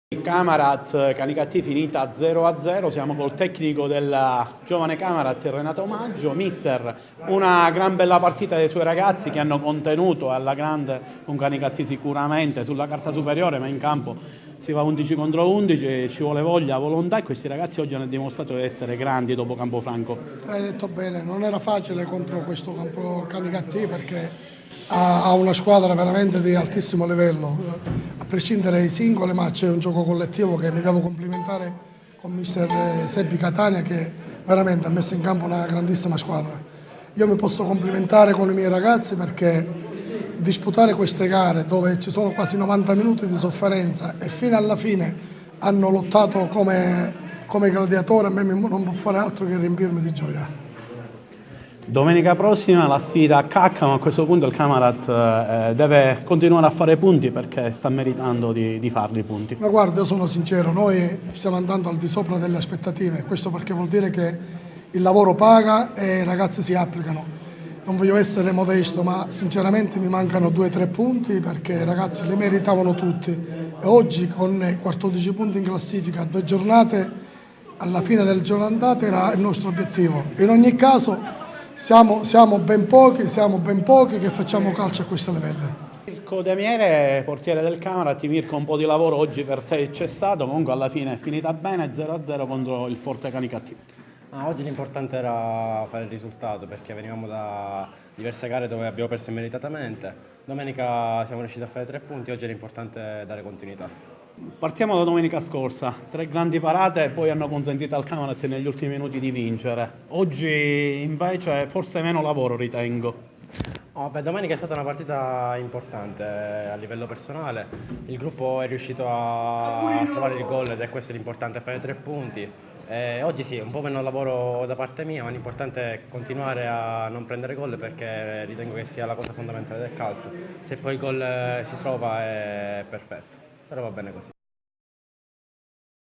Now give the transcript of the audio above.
Camarat Canicattì finita 0-0, siamo col tecnico del giovane Camarat Renato Maggio. Mister, una gran bella partita dei suoi ragazzi che hanno contenuto alla grande un Canicattì sicuramente sulla carta superiore, ma in campo si va 11 contro 11, ci vuole voglia, volontà e questi ragazzi oggi hanno dimostrato di essere grandi dopo Campofranco. Hai detto bene, non era facile contro questo campo Canicattì perché ha una squadra veramente di altissimo livello. A prescindere dai singoli, ma c'è un gioco collettivo che mi devo complimentare con mister Seppi Catania che veramente ha messo in campo una grandissima squadra. Io mi posso complimentare con i miei ragazzi perché disputare queste gare dove ci sono quasi 90 minuti di sofferenza e fino alla fine hanno lottato come gladiatori, a me non può fare altro che riempirmi di gioia. Domenica prossima la sfida a Cacca, ma a questo punto il Camarat deve continuare a fare punti perché sta meritando di farli i punti. Ma guarda, io sono sincero, noi stiamo andando al di sopra delle aspettative, questo perché vuol dire che il lavoro paga e i ragazzi si applicano. Non voglio essere modesto, ma sinceramente mi mancano 2-3 punti perché i ragazzi li meritavano tutti. E oggi con 14 punti in classifica, 2 giornate, alla fine del giorno andata era il nostro obiettivo. In ogni caso siamo ben pochi che facciamo calcio a questo livello. Mirko Demiere, portiere del Camarat. Mirko, un po' di lavoro oggi per te c'è stato, comunque alla fine è finita bene 0-0 contro il Forte Canicattì. Oggi l'importante era fare il risultato perché venivamo da diverse gare dove abbiamo perso immeritatamente. Domenica siamo riusciti a fare 3 punti, oggi era importante dare continuità. Partiamo da domenica scorsa, 3 grandi parate poi hanno consentito al Camarat negli ultimi minuti di vincere. Oggi invece forse meno lavoro ritengo. Domenica è stata una partita importante a livello personale, il gruppo è riuscito a trovare il gol ed è questo l'importante, fare 3 punti. Oggi sì, un po' meno lavoro da parte mia, ma l'importante è continuare a non prendere gol perché ritengo che sia la cosa fondamentale del calcio. Se poi il gol si trova è perfetto, però va bene così.